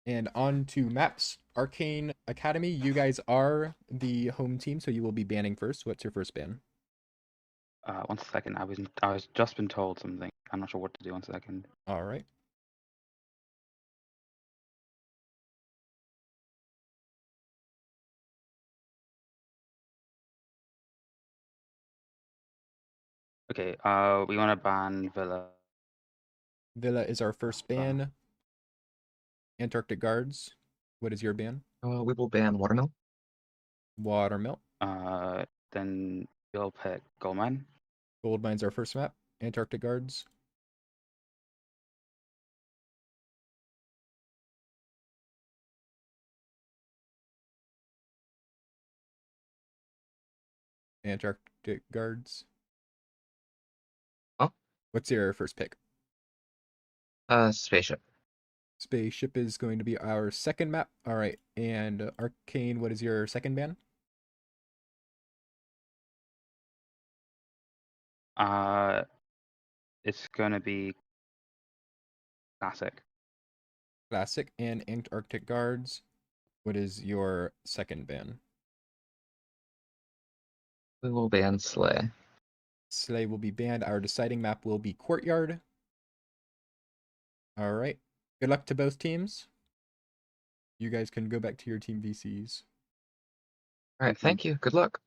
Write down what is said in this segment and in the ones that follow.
And on to maps. Arcane Academy, you guys are the home team, so you will be banning first. What's your first ban? 1 second. I was just been told something. I'm not sure what to do. 1 second. All right. Okay. We want to ban Villa. Villa is our first ban. Antarctic Guards, what is your ban? We will ban Watermill. Watermill. Then we'll pick Goldmine. Gold Mine's our first map. Antarctic Guards. Antarctic Guards. Oh. What's your first pick? Spaceship. Spaceship is going to be our second map. All right. And Arcane, what is your second ban? It's gonna be Classic. Classic. And Antarctic Guards, what is your second ban? We will ban Slay. Slay will be banned. Our deciding map will be Courtyard. All right. Good luck to both teams. You guys can go back to your team VCs. All right, thank you. Good luck.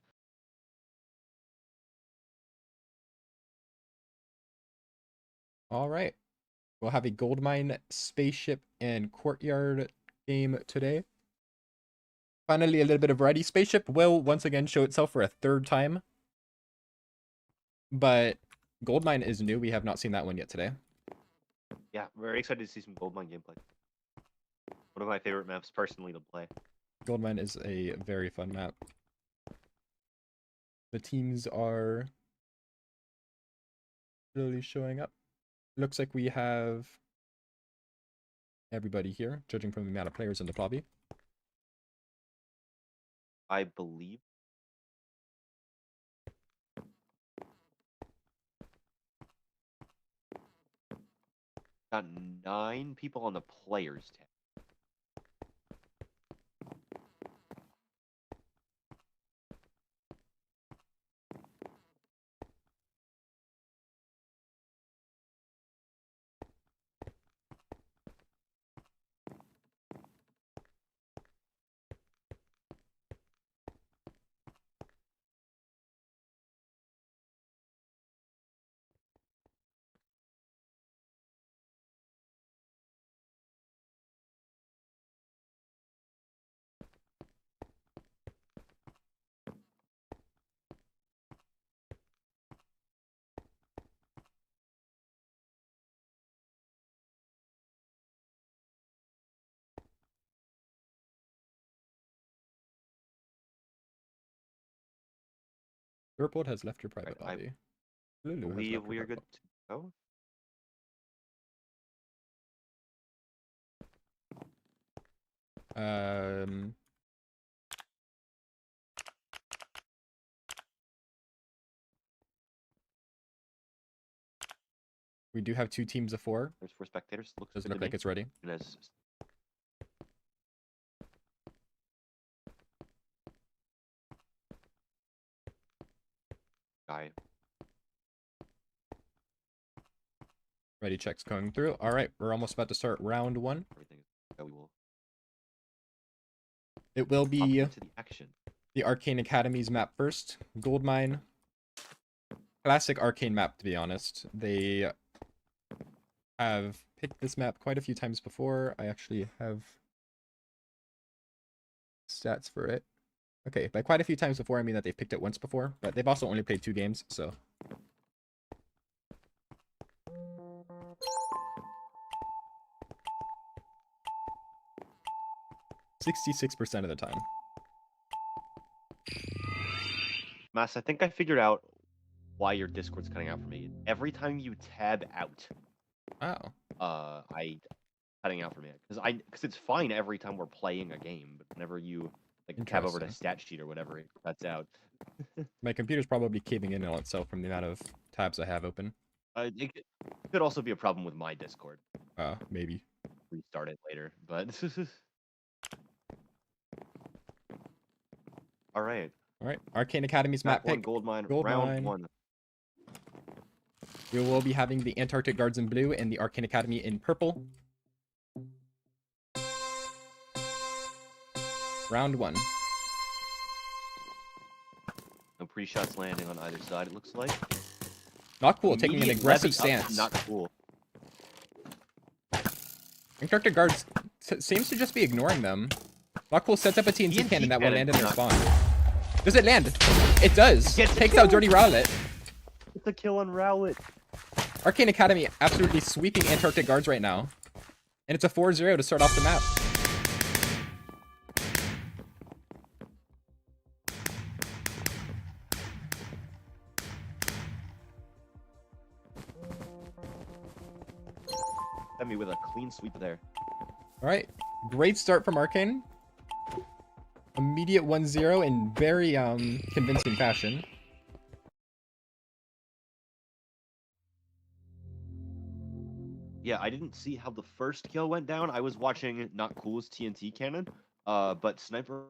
All right. We'll have a Goldmine, Spaceship, and Courtyard game today. Finally, a little bit of variety. Spaceship will once again show itself for a third time. But Goldmine is new. We have not seen that one yet today. Yeah, very excited to see some Goldmine gameplay. One of my favorite maps personally to play. Goldmine is a very fun map. The teams are really showing up. Looks like we have everybody here, judging from the amount of players in the lobby. I believe. Got 9 people on the players tab. Purple has left your private I lobby. Lulu has believe left her we are private good to go. lobby. We do have 2 teams of 4. There's 4 spectators. Looks Doesn't good look to like me. it's ready. As guy. Ready checks going through. All right, we're almost about to start round 1. Everything is that we will It will hop be into the action. the Arcane Academy's map first. Goldmine. Classic Arcane map, to be honest. They have picked this map quite a few times before. I actually have stats for it. Okay, by quite a few times before, I mean that they've picked it once before, but they've also only played 2 games, so. "66% of the time." Mas, I think I figured out why your Discord's cutting out for me. Every time you tab out, Oh. cutting out for me because it's fine every time we're playing a game, but whenever you like tab over to Interesting. stat sheet or whatever, it cuts out. My computer's probably caving in on itself from the amount of tabs I have open. It could also be a problem with my Discord. Maybe. Restart. start it later, but all right. All right, Arcane Academy's map Map one, pick. gold mine, Gold round mine. 1. We will be having the Antarctic Guards in blue and the Arcane Academy in purple. Round 1. No pre-shots landing on either side, it looks like. Not cool, taking an Immediate aggressive levy up, stance. Not cool. Antarctic Guards seems to just be ignoring them. Not cool sets up a TNT cannon that will land in their not spawn. Does it land? It does! Gets Takes killed. out Dirty Rowlet. It's a kill on Rowlet. Arcane Academy absolutely sweeping Antarctic Guards right now. And it's a 4-0 to start off the map. Hit me with a clean sweep there. Alright, great start from Arcane. Immediate 1-0 in very convincing fashion. Yeah, I didn't see how the first kill went down. I was watching Not Cool's TNT cannon, but Sniper...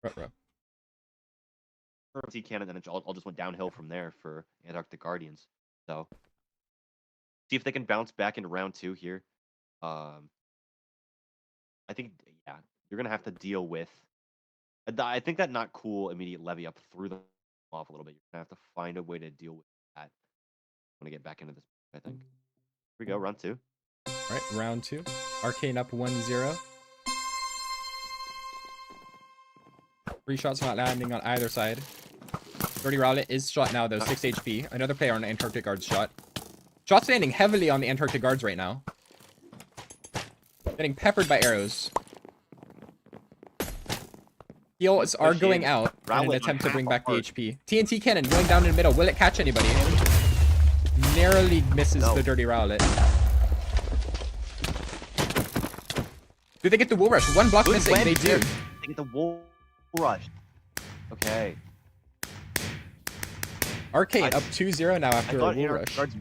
Ruh-roh. TNT cannon, then it all just went downhill from there for Antarctic Guardians. So, see if they can bounce back into round 2 here. I think, yeah, you're going to have to deal with... I think that Not Cool immediate levy up threw them off a little bit. You're going to have to find a way to deal with that. Want to get back into this, I think. Here we go, round 2. Alright, round 2. Arcane up 1-0. 3 shots not landing on either side. Dirty Rowlet is shot now though, 6 HP. Another player on the Antarctic Guards shot. Shots landing heavily on the Antarctic Guards right now. Getting peppered by arrows. Heals are going out in an Rowlet attempt to on bring half back the heart. HP. TNT cannon going down in the middle. Will it catch anybody? Narrowly misses No. the Dirty Rowlet. Do they get the Wool Rush? One block Good missing. win They do. there. They get the Wool Rush. Okay. Arcane I- up 2-0 now I after a thought Wool Antarctic Rush. Guards...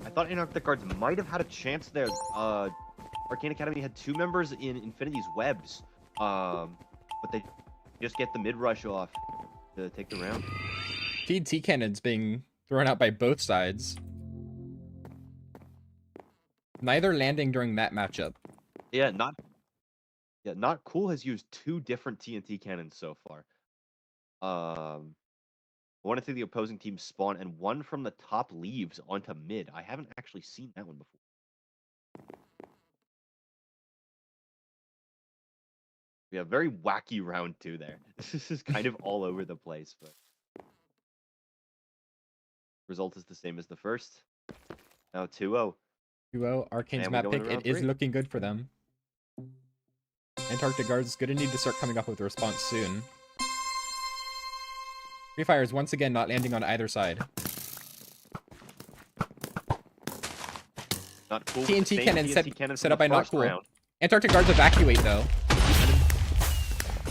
I thought Antarctic Guards might have had a chance there. Arcane Academy had 2 members in Infinity's webs. But they just get the mid-rush off to take the round. TNT cannons being thrown out by both sides. Neither landing during that matchup. Yeah, Not Cool has used 2 different TNT cannons so far. One into the opposing team's spawn and one from the top leaves onto mid. I haven't actually seen that one before. Yeah, very wacky round 2 there. This is kind of all over the place, but result is the same as the first. Now 2-0. 2-0, Arcane's And we map go pick. into It round is 3. looking good for them. Antarctic Guards is gonna need to start coming up with a response soon. Free Fires once again not landing on either side. Not Cool. with TNT the same cannon TNT cannon set from up the by Not first Cool. round. Antarctic Guards evacuate though.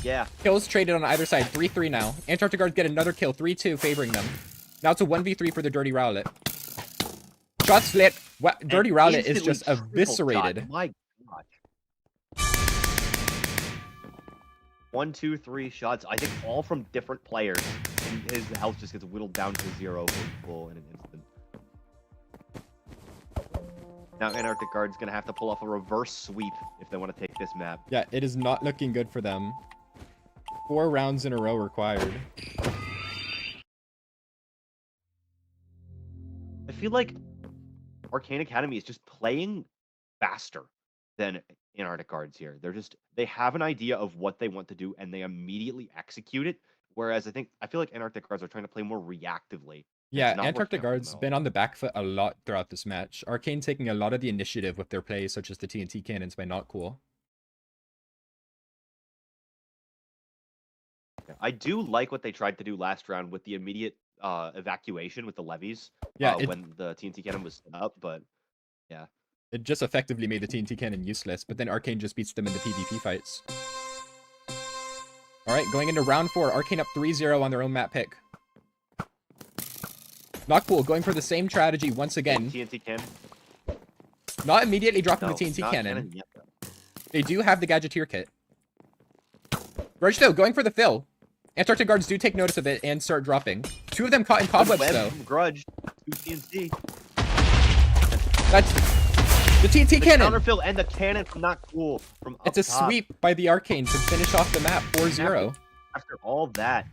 Yeah. Kills traded on either side. 3-3 now. Antarctic Guards get another kill. 3-2 favoring them. Now it's a 1v3 for the Dirty Rowlet. Shots lit. Dirty And Rowlet is instantly just triple eviscerated. shot. My gosh. 1, 2, 3 shots. I think all from different players. And his health just gets whittled down to 0 full in an instant. Now Antarctic Guard's gonna have to pull off a reverse sweep if they want to take this map. Yeah, it is not looking good for them. 4 rounds in a row required. I feel like Arcane Academy is just playing faster than Antarctic Guards here. They have an idea of what they want to do and they immediately execute it. Whereas I feel like Antarctic Guards are trying to play more reactively. Yeah, not working Antarctic out for them Guards at all. been on the back foot a lot throughout this match. Arcane taking a lot of the initiative with their plays, such as the TNT cannons by Not Cool. I do like what they tried to do last round with the immediate evacuation with the levies. Yeah, when the TNT cannon was set up, but it just effectively made the TNT cannon useless, but then Arcane just beats them in the PvP fights. Alright, going into round 4, Arcane up 3-0 on their own map pick. Not cool. Going for the same strategy once again. TNT cannon. Not immediately dropping No, the TNT not cannon. yet, though. They do have the Gadgeteer kit. Grudge though, going for the fill. Antarctic guards do take notice of it and start dropping. 2 of them caught in cobwebs Web though. from Grudge. 2 TNT. That's the TNT The cannon. counterfill and the cannon from not cool. From up It's a top. sweep by the Arcane to finish off the map 4-0. After all that.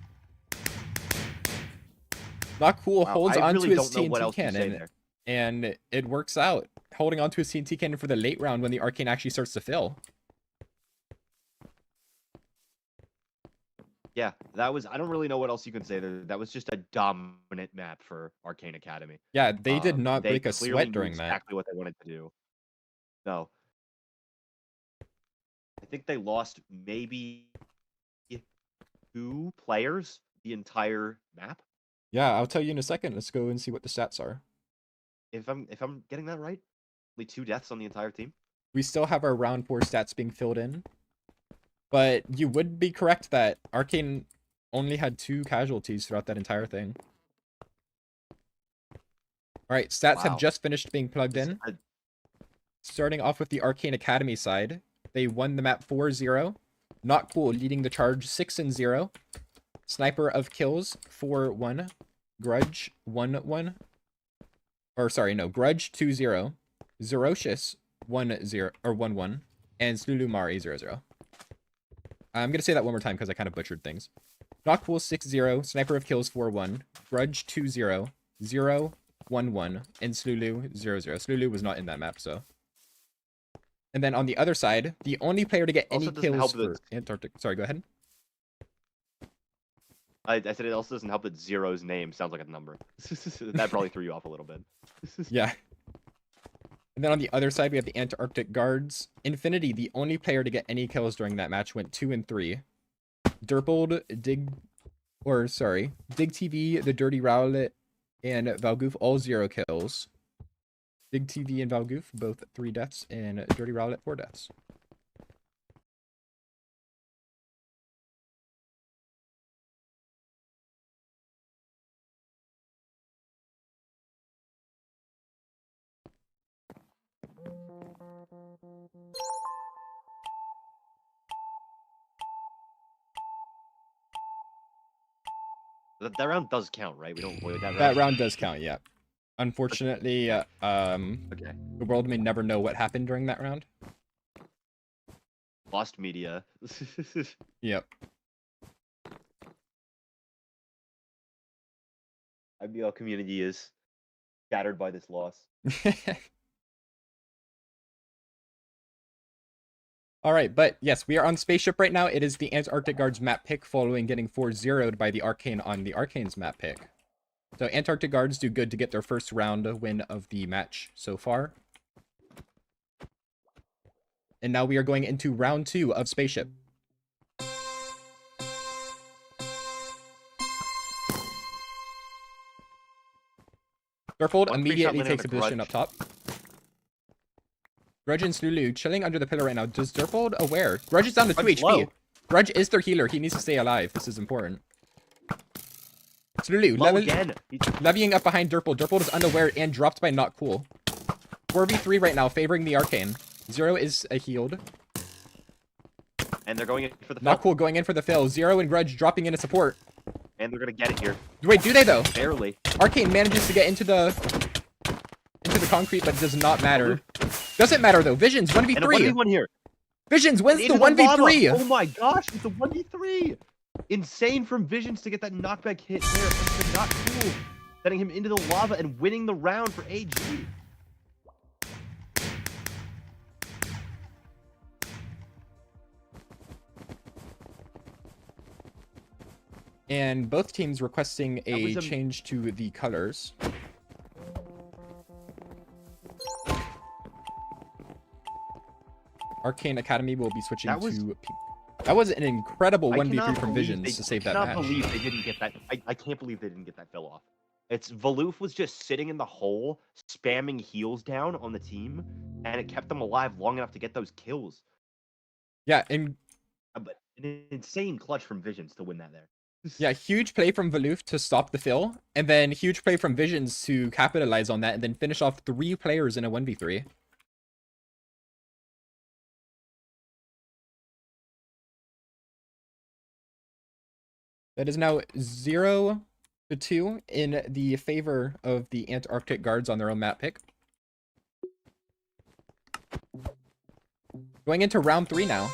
Not cool Wow, holds I onto really his don't know what TNT else to say cannon, there. and it works out. Holding onto his TNT cannon for the late round when the Arcane actually starts to fill. Yeah, that was. I don't really know what else you can say there. That was just a dominant map for Arcane Academy. Yeah, they did not They break a clearly sweat knew during that. exactly what they wanted to do. No. I think they lost maybe 2 players the entire map. Yeah, I'll tell you in a second. Let's go and see what the stats are. If I'm getting that right, only 2 deaths on the entire team. We still have our round 4 stats being filled in. But you would be correct that Arcane only had 2 casualties throughout that entire thing. Alright, stats have Wow. just finished being plugged This- in. I- Starting off with the Arcane Academy side, they won the map 4-0. Not cool, leading the charge 6-0. Sniper of kills 4-1. Grudge 1-1. Or sorry, no, Grudge 2-0. Zerocious 1-0 or 1-1. And Slulumari 0-0. I'm gonna say that one more time because I kind of butchered things. Not cool 6-0. Sniper of kills 4-1. Grudge 2-0. 0-1-1. And Slulu 0-0. Slulu was not in that map, so. And then on the other side, the only player to get any Also doesn't kills help for Antarctic. Sorry, go ahead. I said it also doesn't help that Zero's name sounds like a number. That probably threw you off a little bit. Yeah. And then on the other side, we have the Antarctic Guards. Infinity, the only player to get any kills during that match, went 2-3. Derpold, Dig TV, the Dirty Rowlet, and Valgoof, all 0 kills. Dig TV and Valgoof, both 3 deaths, and Dirty Rowlet, 4 deaths. That round does count, right? We don't void that round. That round does count, yeah. Unfortunately, Okay. the world may never know what happened during that round. Lost media. Yep. IBL community is scattered by this loss. All right, but yes, we are on Spaceship right now. It is the Antarctic Guards map pick following getting 4-0'd by the Arcane on the Arcane's map pick. So Antarctic Guards do good to get their first round win of the match so far. And now we are going into round 2 of Spaceship. Durfold One free immediately shot landed takes a on the position Grudge. up top. Grudge and Slulu chilling under the pillar right now. Does Durfold aware? Grudge is down to 2 Grudge HP. low. Grudge is their healer. He needs to stay alive. This is important. Slulu Low again. levying up behind Durfold. Durfold is unaware and dropped by Not Cool. 4v3 right now, favoring the Arcane. 0 is healed. And they're going in for the Not fill. Cool going in for the fill. 0 and Grudge dropping in a support. And they're gonna get it here. Wait, do they though? Barely. Arcane manages to get into the concrete, but it does not matter. Doesn't matter though. Visions And a 1v3. 1v1 here. Visions wins the Into lava. 1v3. Oh my gosh, with the 1v3. Insane from Visions to get that knockback hit there. But not cool. Sending him into the lava and winning the round for AG. And both teams requesting That a was a- change to the colors. Arcane Academy will be switching That was- to... That was an incredible I 1v3 cannot from believe Visions they- to save I that cannot match. believe they didn't get that. I can't believe they didn't get that fill off. It's Valoof was just sitting in the hole, spamming heals down on the team, and it kept them alive long enough to get those kills. Yeah, and But an insane clutch from Visions to win that there. Yeah, huge play from Valoof to stop the fill, and then huge play from Visions to capitalize on that, and then finish off 3 players in a 1v3. That is now 0-2 in the favor of the Antarctic guards on their own map pick. Going into round 3 now.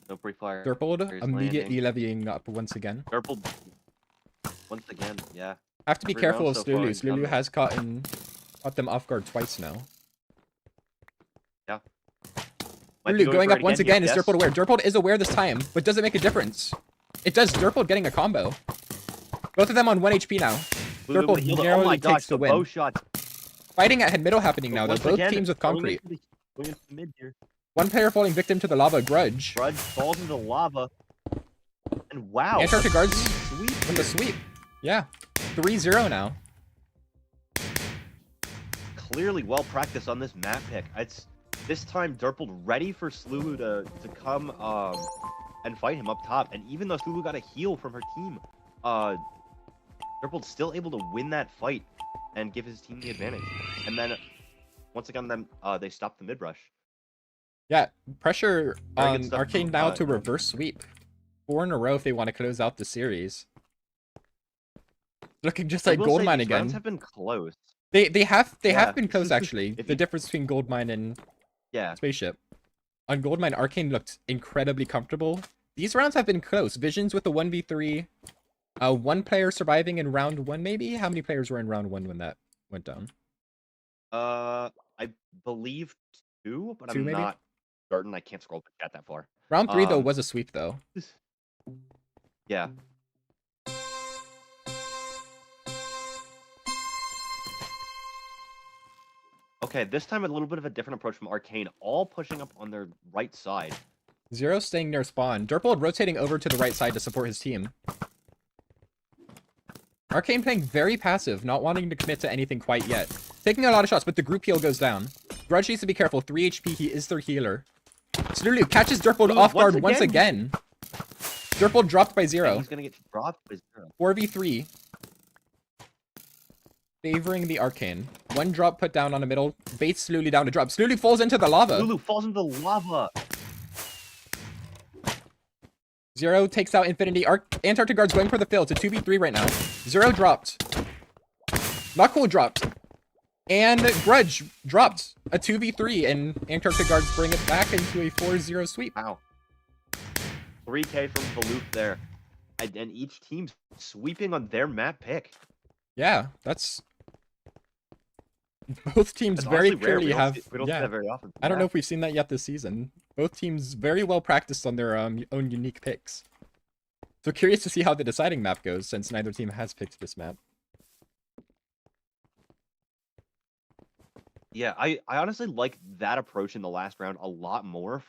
No pre-fire. Derpold There's immediately landing. levying up once again. Derpold. Once again, yeah. Have to be Every careful round of so far Slulu. in Slulu combat. has caught them off guard twice now. Yeah. Might be Slulu going for up it once here. again. Is Yes. Derpold aware? Derpold is aware this time, but does it make a difference? It does. Derpold getting a combo. Both of them on 1 HP now. Lulu Derpold would've healed it. Oh narrowly my takes gosh, the the win. bow shot. Fighting at middle happening now, though. Once Both again, teams with going concrete. going into the mid here. One player falling victim to the lava. Grudge. Grudge falls into the lava. And wow. Antarctic guards Sweet. with the sweep. Yeah. 3-0 now. Clearly well practiced on this map pick. It's this time Derpold ready for Slulu to come and fight him up top. And even though Slulu got a heal from her team, Derpold's still able to win that fight and give his team the advantage. And then once again, they stop the mid rush. Yeah. Pressure Very good on stuff Arcane from, now to Derpold. reverse sweep. 4 in a row if they want to close out the series. Looking just I like will say Goldmine these rounds again. have been close. They have Yeah. been close actually. If The you- difference between Goldmine and Yeah. Spaceship. On Goldmine, Arcane looked incredibly comfortable. These rounds have been close. Visions with the 1v3. 1 player surviving in round 1 maybe? How many players were in round 1 when that went down? I believe 2, but 2 I'm maybe? not certain. I can't scroll the chat that far. Round 3 though Um, was a sweep though. Yeah. Okay, this time a little bit of a different approach from Arcane, all pushing up on their right side. 0 staying near spawn. Derpold rotating over to the right side to support his team. Arcane playing very passive, not wanting to commit to anything quite yet. Taking a lot of shots, but the group heal goes down. Grudge needs to be careful. 3 HP, he is their healer. Slulu catches Derpold Slulu off once guard once again. Derpold dropped by Okay, 0. he's gonna get dropped by 0. 4v3. Favoring the Arcane. 1 drop put down on the middle. Baits Slulu down to drop. Slulu falls into the lava. Lulu falls into the lava. 0 takes out Infinity. Antarctic guards going for the fill. It's a 2v3 right now. 0 dropped. Not cool dropped. And Grudge dropped a 2v3, and Antarctic guards bring it back into a 4-0 sweep. Wow. 3k from Valoof there. And each team sweeping on their map pick. Yeah, that's... Both teams That's very honestly rare. clearly We don't have... see that Yeah, very often. I don't Yeah. know if we've seen that yet this season. Both teams very well practiced on their own unique picks. So curious to see how the deciding map goes, since neither team has picked this map. Yeah, I honestly like that approach in the last round a lot more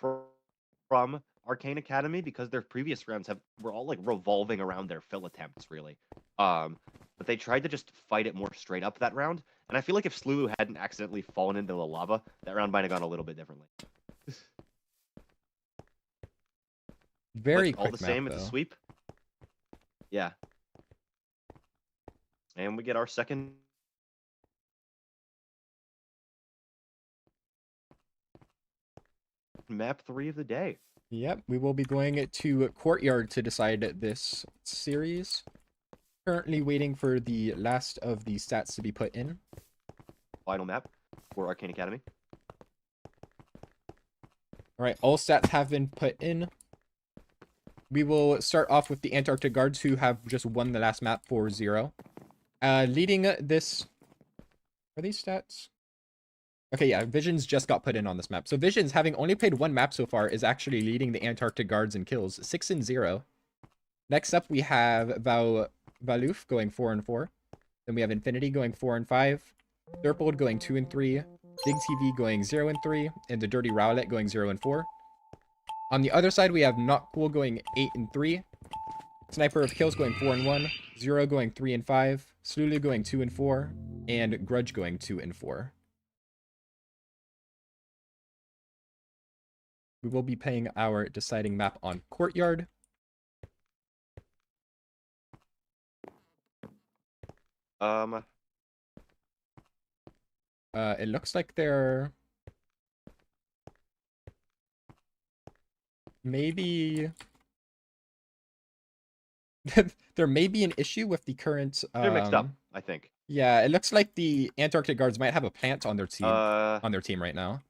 from Arcane Academy, because their previous rounds were all like revolving around their fill attempts, really. But they tried to just fight it more straight up that round, and I feel like if Slulu hadn't accidentally fallen into the lava, that round might have gone a little bit differently. Very But all quick the same, map, it's a though. sweep. Yeah. And we get our second. Map 3 of the day. Yep, we will be going to Courtyard to decide this series. Currently waiting for the last of the stats to be put in. Final map for Arcane Academy. Alright, all stats have been put in. We will start off with the Antarctic guards, who have just won the last map 4-0. Leading this... Are these stats? Okay, yeah, Visions just got put in on this map. So Visions, having only played 1 map so far, is actually leading the Antarctic guards in kills, 6-0. Next up, we have Valoof going 4-4. Then we have Infinity going 4-5. Derpold going 2-3. Big TV going 0-3. And the Dirty Rowlet going 0-4. On the other side, we have Not Cool going 8-3. Sniper of Kills going 4-1. Zero going 3-5. Slulu going 2-4. And Grudge going 2-4. We will be playing our deciding map on Courtyard. It looks like there maybe there may be an issue with the current They're mixed up, I think. Yeah, it looks like the Antarctic guards might have a plant on their team right now.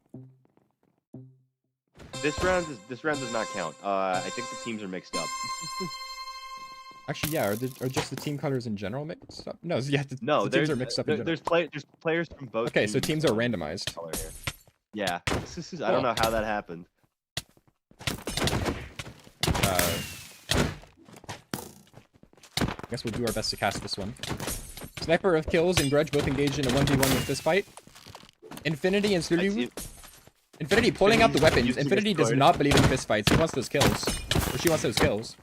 This round does not count. I think the teams are mixed up. Actually, yeah, are just the team colors in general mixed up? No, yeah, the teams are mixed up in general. There's players from both. Okay, so teams are on randomized. color here. Yeah, I don't know how that happened. I guess we'll do our best to cast this one. Sniper of Kills and Grudge both engaged in a 1v1 with this fight. Infinity and Sulu. Infinity pulling out the weapons. Infinity does not believe in fistfights. He wants those kills. Or she wants those kills.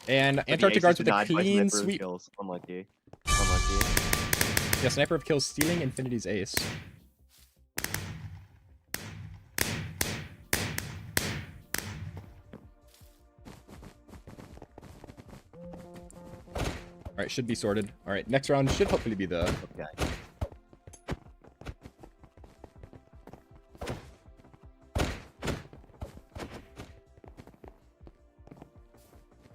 And Antarctic guards with a clean sweep. Unlucky. Yeah, Sniper of Kills stealing Infinity's ace. Alright, should be sorted. Alright, next round should hopefully be the... Okay.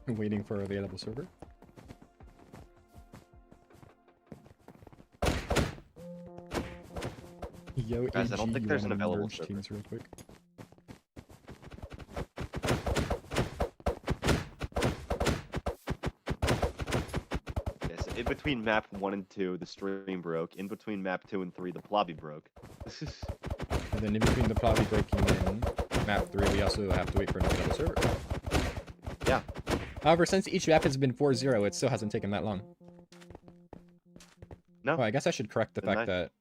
Waiting for available server. Yo, Guys, I don't AG, think you there's an wanna available merge server. teams real quick. Yes, in between map 1 and 2, the stream broke. In between map 2 and 3, the Plobby broke. And then in between the Plobby breaking and map 3, we also have to wait for an available server. Yeah. However, since each map has been 4-0, it still hasn't taken that long. No. Oh, I guess I should correct the Then fact that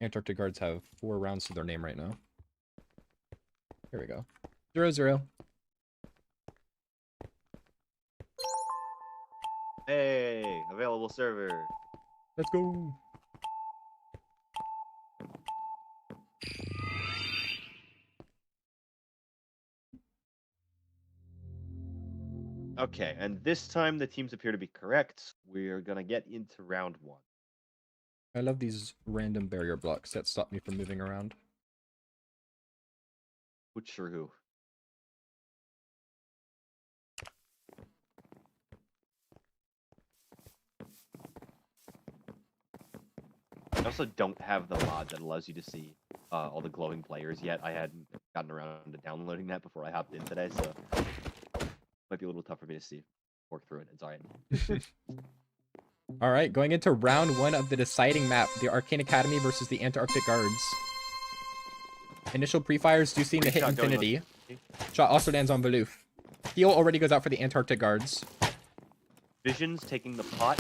Antarctic guards have 4 rounds to their name right now. Here we go. 0-0. Hey, available server. Let's go. Okay, and this time the teams appear to be correct. We're gonna get into round 1. I love these random barrier blocks that stop me from moving around. Which sure who? I also don't have the mod that allows you to see all the glowing players yet. I hadn't gotten around to downloading that before I hopped in today, so might be a little tough for me to see. Work through it. It's alright. Alright, going into round 1 of the deciding map, the Arcane Academy versus the Antarctic Guards. Initial pre-fires do seem to hit Shot going on. Infinity. Shot also lands on Valoof. Heal already goes out for the Antarctic Guards. Vision's taking the pot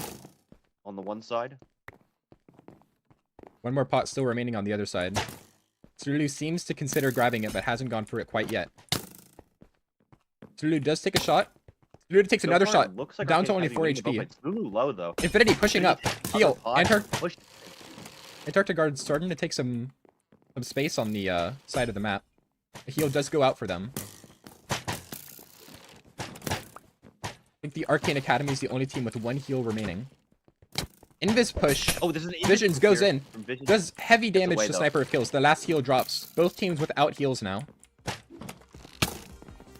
on the one side. One more pot still remaining on the other side. Zulu seems to consider grabbing it, but hasn't gone for it quite yet. Zulu does take a shot. Zulu takes So another far, it shot. looks like Down to Arcane only 4 Academy winning the HP. vote, but it's Lulu low though. Infinity pushing up. Heal. Push. Antarctic Guards starting to take some space on the side of the map. The heal does go out for them. I think the Arcane Academy is the only team with 1 heal remaining. Invis push. Oh, this is an Visions goes in. Visions. Does heavy damage away, to though. Sniper of Kills. The last heal drops. Both teams without heals now.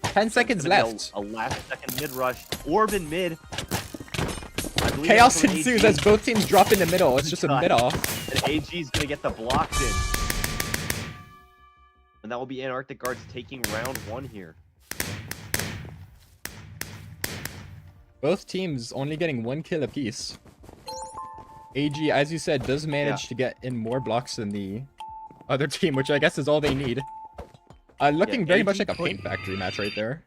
10 seconds Gonna be left. A last second mid rush. Orb in mid. I believe Chaos that's from ensues AG. as both teams drop in the middle. It's just a God. mid off. And AG's gonna get the blocks in. And that will be Antarctic Guards taking round 1 here. Both teams only getting 1 kill apiece. AG, as you said, does manage to get in more blocks than the other team, which I guess is all they need. Looking very much AG like a paint factory match right there.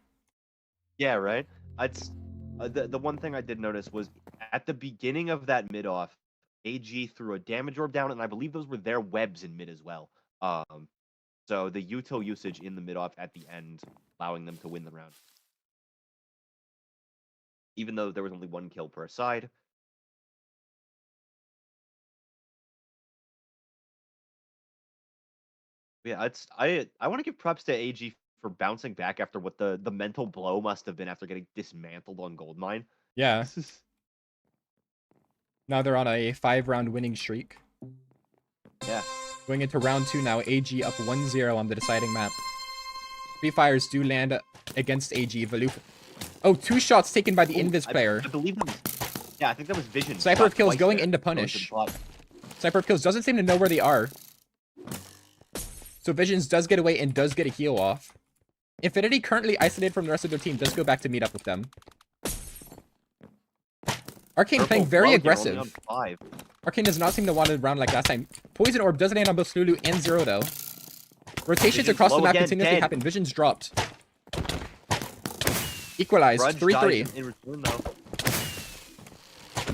Yeah, right. It's the one thing I did notice was at the beginning of that mid off, AG threw a damage orb down, and I believe those were their webs in mid as well. So the util usage in the mid off at the end, allowing them to win the round. Even though there was only 1 kill per side. Yeah, I want to give props to AG for bouncing back after what the mental blow must have been after getting dismantled on Goldmine. Yeah. This is Now they're on a 5-round winning streak. yeah. Going into round 2 now, AG up 1-0 on the deciding map. Free fires do land against AG. Valoof. Oh, 2 shots taken by the Invis player. I believe that was, yeah, I think that was Vision. Sniper of Shot kills twice going there. into Going to punish. the bot. Sniper of kills doesn't seem to know where they are. So Visions does get away and does get a heal off. Infinity, currently isolated from the rest of their team, does go back to meet up with them. Arcane playing Purple very blow here, only on aggressive. 5. Arcane does not seem to want to round like last time. Poison Orb does land on both Lulu and Zero though. Rotations Vision's across the low map again, continuously dead. happen. Vision's dropped. Equalized. Grudge 3-3. dies in return though.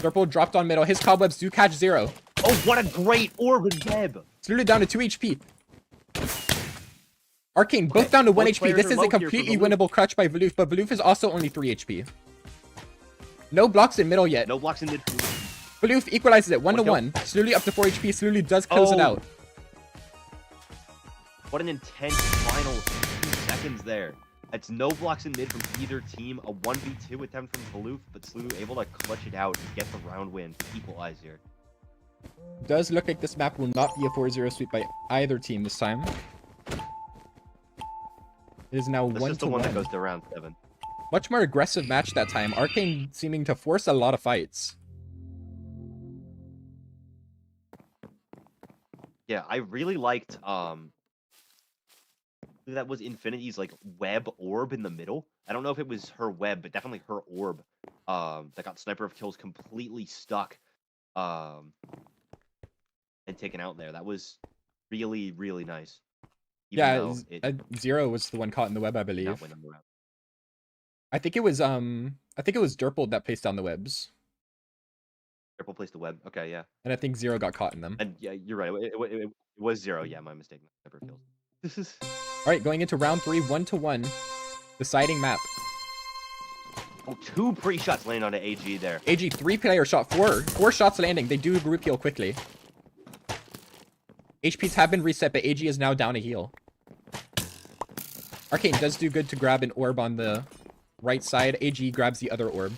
Purple dropped on middle. His cobwebs do catch Zero. Oh, what a great orb and Deb. It's Lulu down to 2 HP. Arcane both Okay, down to 1 both HP. players This are is low a here for completely Valoof. winnable clutch by Valoof, but Valoof is also only 3 HP. No blocks in middle yet. No blocks in mid. Valoof equalizes it 1 to One 1. Slowly up to 4 HP. Slowly does close it Oh. out. What an intense final 2 seconds there. It's no blocks in mid from either team. A 1v2 attempt from Valoof, but Slew able to clutch it out and get the round win to equalize here. Does look like this map will not be a 4-0 sweep by either team this time. It is now This 1 is to the one 1. that goes to round 7. Much more aggressive match that time. Arcane seeming to force a lot of fights. Yeah, I really liked that was Infinity's like web orb in the middle. I don't know if it was her web, but definitely her orb. That got Sniper of Kills completely stuck. And taken out there. That was really, really nice. Even Yeah, though it Zero was the one caught in the web, I did believe. not win the round. I think it was Derpold that placed down the webs. Triple placed the web. Okay, yeah. And I think Zero got caught in them. And yeah, you're right. It was 0. Yeah, my mistake. Sniper of Kills. This is Alright, going into round 3, 1 to 1. Deciding map. oh, 2 pre-shots landing onto AG there. AG 3-player shot, 4 shots landing. They do group heal quickly. HPs have been reset, but AG is now down a heal. Arcane does do good to grab an orb on the right side. AG grabs the other orb.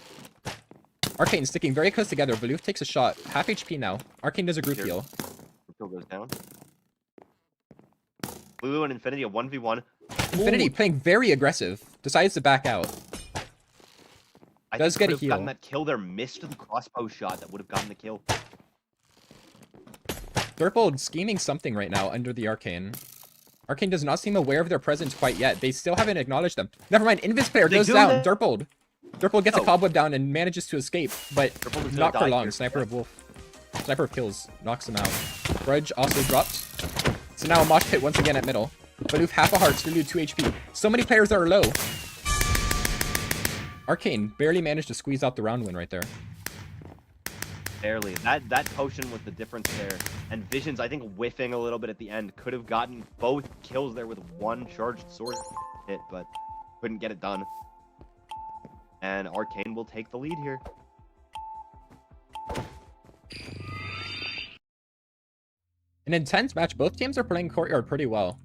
Arcane sticking very close together. Valoof takes a shot. Half HP now. Arcane does a group Here. heal. Kill goes down. Lulu and Infinity a 1v1. Infinity Ooh, playing very aggressive. Decides to back out. I does think get a could have gotten heal. that kill there. Missed the crossbow shot that would have gotten the kill. Derpold scheming something right now under the Arcane. Arcane does not seem aware of their presence quite yet. They still haven't acknowledged them. Never mind, Invis player They goes do down. that? Derpold. Derpold gets a Oh. cobweb down and manages to escape, but Derpold is gonna not for die long. here. Sniper of Wolf. Sniper of Kills knocks him out. Grudge also dropped. So now a mosh pit once again at middle. Valoof half a heart, Lulu 2 HP. So many players that are low. Arcane barely managed to squeeze out the round win right there. Barely. That potion was the difference there. And Visions, I think, whiffing a little bit at the end, could have gotten both kills there with 1 charged sword hit, but couldn't get it done. And Arcane will take the lead here. An intense match. Both teams are playing Courtyard pretty well.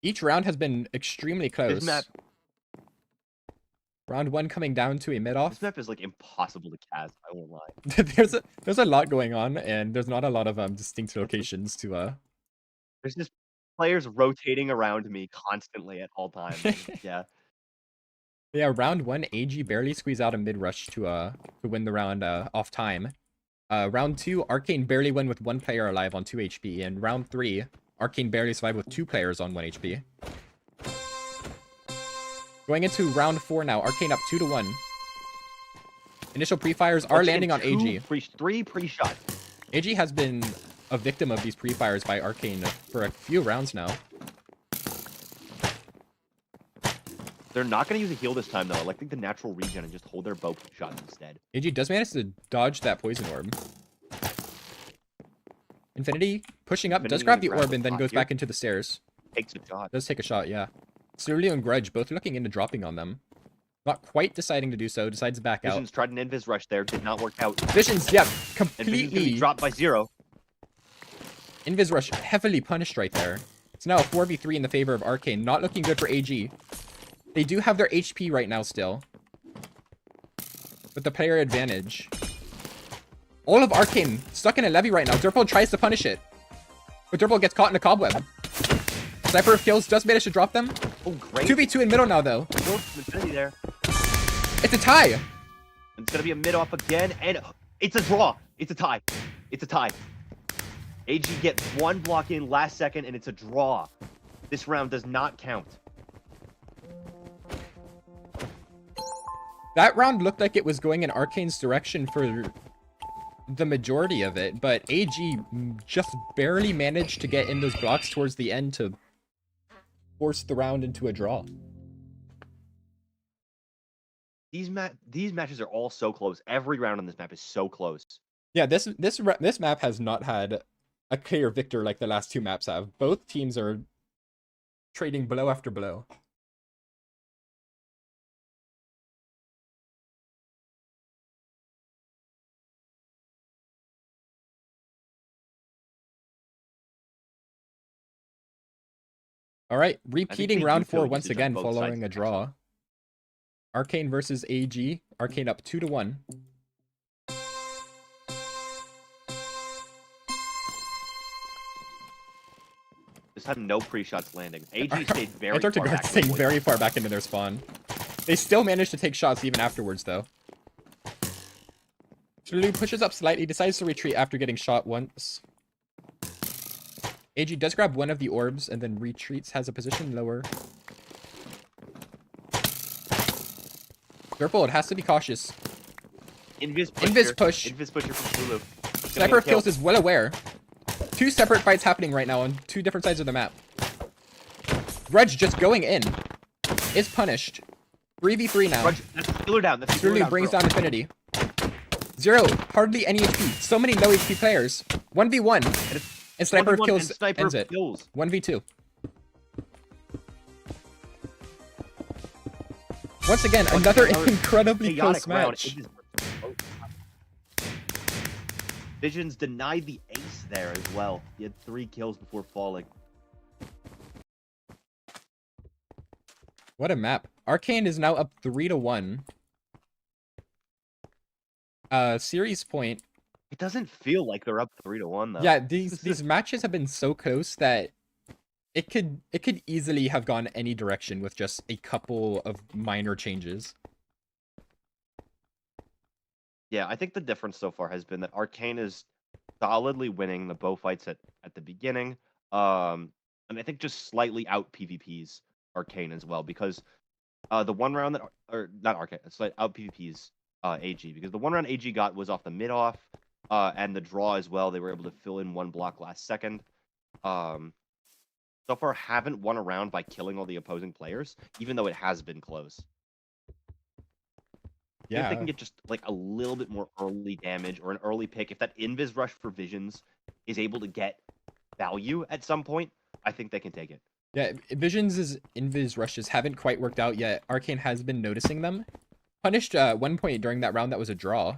Each round has been extremely close. This map, Round 1 coming down to a mid-off. this map is like impossible to cast. I won't lie. there's a lot going on, and there's not a lot of distinct locations to There's just players rotating around me constantly at all times. Yeah. Yeah, round 1, AG barely squeezed out a mid-rush to win the round off time. Round 2, Arcane barely won with 1 player alive on 2 HP, and round 3, Arcane barely survived with 2 players on 1 HP. Going into round 4 now, Arcane up 2 to 1. Initial pre-fires are Once landing again, on AG. 3 pre-shots. AG has been a victim of these pre-fires by Arcane for a few rounds now. They're not going to use a heal this time, though. I think the natural regen and just hold their bow shot instead. AG does manage to dodge that poison orb. Infinity pushing up, does Infinity grab the grabs orb the and then shot goes here. back into the stairs. Takes a shot. Does take a shot, yeah. Ceruleo and Grudge both looking into dropping on them. Not quite deciding to do so, decides to back out. Visions tried an invis rush there, did not work out. Visions, yeah, And Visions gonna be completely. dropped by 0. Invis Rush heavily punished right there. It's now a 4v3 in the favor of Arcane. Not looking good for AG. They do have their HP right now still. With the player advantage. All of Arcane stuck in a levy right now. Durple tries to punish it. But Durple gets caught in a cobweb. Sniper of Kills just managed to drop them. Oh, great. 2v2 in middle now, though. Infinity there. It's a tie. It's gonna be a mid off again, and it's a draw. It's a tie. It's a tie. AG gets one block in last second, and it's a draw. This round does not count. That round looked like it was going in Arcane's direction for the majority of it, but AG just barely managed to get in those blocks towards the end to force the round into a draw. These matches are all so close. Every round on this map is so close. Yeah, this map has not had a clear victor like the last two maps have. Both teams are trading blow after blow. All right, repeating they round do feel 4 once usage on again both sides following of a the draw. Arcane versus AG. Arcane up 2-1. Just had no pre-shots landing. AG stayed very Antarctic far Guard back. staying very far back into their spawn. They still managed to take shots even afterwards, though. Chulu pushes up slightly, decides to retreat after getting shot once. AG does grab one of the orbs and then retreats, has a position lower. Durple, it has to be cautious. Invis push. Invis pusher from Zulu. Sniper of Kills is well aware. Two separate fights happening right now on two different sides of the map. Grudge just going in. Is punished. 3v3 now. Grudge, that's a killer down. That's a killer Zulu down, brings bro. down Infinity. Zero, hardly any HP. So many low HP players. 1v1. And Sniper of 1v1 Kills and Sniper ends it. kills. 1v2. Once again, another incredibly Chaotic close round. match. Visions denied the ace there as well. He had 3 kills before falling. What a map. Arcane is now up 3-1. Series point. It doesn't feel like they're up 3-1 though. Yeah, these matches have been so close that it could easily have gone any direction with just a couple of minor changes. Yeah, I think the difference so far has been that Arcane is solidly winning the bow fights at the beginning. And I think just slightly out PvPs Arcane as well, because the one round that, or not Arcane, it's like out PvPs AG, because the one round AG got was off the mid off, and the draw as well. They were able to fill in one block last second. So far haven't won a round by killing all the opposing players, even though it has been close. Yeah. If they can get just like a little bit more early damage or an early pick, if that Invis Rush for Visions is able to get value at some point, I think they can take it. Yeah, Visions' Invis rushes haven't quite worked out yet. Arcane has been noticing them. Punished one point during that round that was a draw.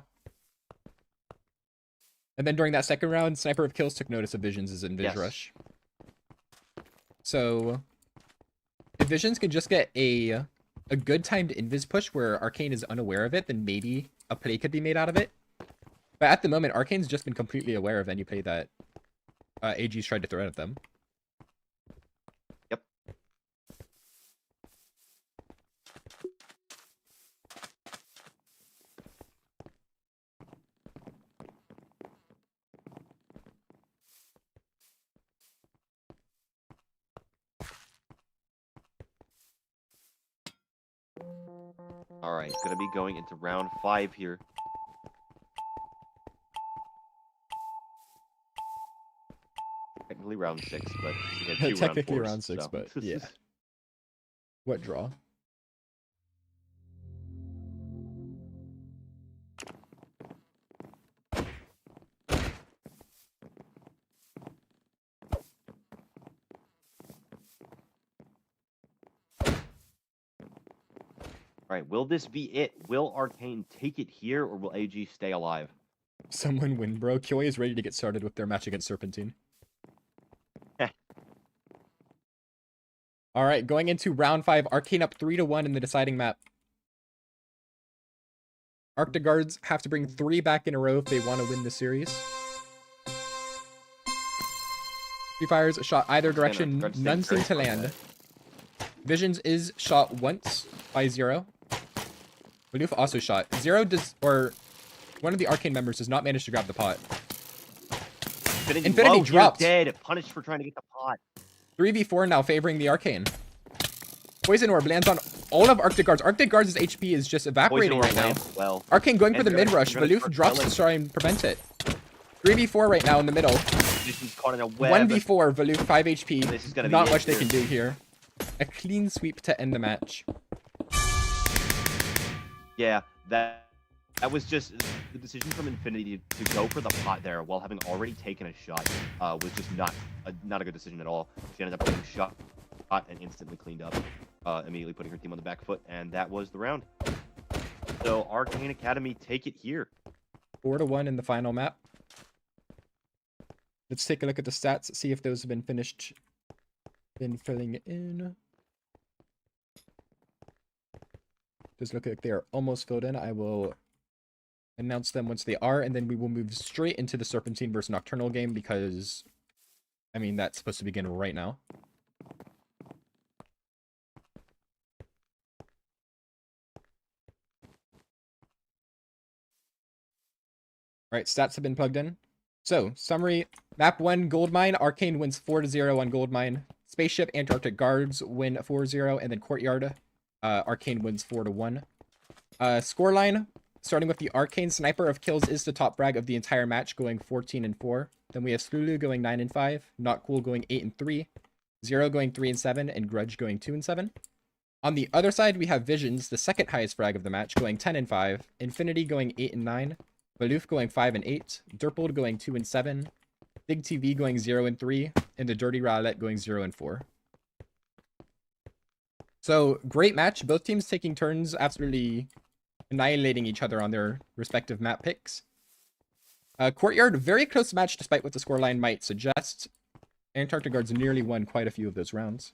And then during that second round, Sniper of Kills took notice of Visions' Invis rush. So if Visions could just get a good timed Invis push where Arcane is unaware of it, then maybe a play could be made out of it. But at the moment, Arcane's just been completely aware of any play that AG's tried to throw at them. Yep. All right, gonna be going into round 5 here. Technically round 6, but we had 2 Technically round 4s, round 6, so. but yeah. What draw? All right, will this be it? Will Arcane take it here, or will AG stay alive? Someone win, bro. Kyoei is ready to get started with their match against Serpentine. All right, going into round 5, Arcane up 3-1 in the deciding map. Arctic Guards have to bring 3 back in a row if they want to win the series. Free Fires shot either direction, Guards none staying seem to very far land. away. Visions is shot once by Zero. Maloof also shot. Zero does, or one of the Arcane members does not manage to grab the pot. Infinity Low here, dropped. dead. Punished for trying to get the pot. 3v4 now favoring the Arcane. Poison Orb lands on all of Arctic Guards. Arctic Guards' HP is just evaporating right now. Well, Arcane going for And the they're gonna- mid-rush. they're gonna Maloof start drops killing. to try and prevent it. 3v4 right now in the middle. Vision's caught in a web. 1v4, Maloof 5 HP. This is gonna be Not it much they here. can do here. A clean sweep to end the match. Yeah, that was just the decision from Infinity to go for the pot there while having already taken a shot was just not a good decision at all. She ended up getting shot and instantly cleaned up, immediately putting her team on the back foot, and that was the round. So Arcane Academy take it here. 4-1 in the final map. Let's take a look at the stats, see if those have been finished. Been filling in. Does look like they are almost filled in. I will announce them once they are, and then we will move straight into the Serpentine versus Nocturnal game because, I mean, that's supposed to begin right now. Alright, stats have been plugged in. So, summary. Map 1, Goldmine. Arcane wins 4-0 on Goldmine. Spaceship, Antarctic Guards win 4-0. And then Courtyard, Arcane wins 4-1. Scoreline, starting with the Arcane. Sniper of Kills is the top frag of the entire match, going 14-4. Then we have Slulu going 9-5. Not Cool going 8-3. Zero going 3-7. And Grudge going 2-7. On the other side, we have Visions, the second highest frag of the match, going 10-5. Infinity going 8-9. Baloof going 5-8, Derpold going 2-7, Big TV going 0-3, and the Dirty Rowlette going 0-4. So, great match. Both teams taking turns, absolutely annihilating each other on their respective map picks. Courtyard, very close match despite what the scoreline might suggest. Antarctic Guards nearly won quite a few of those rounds.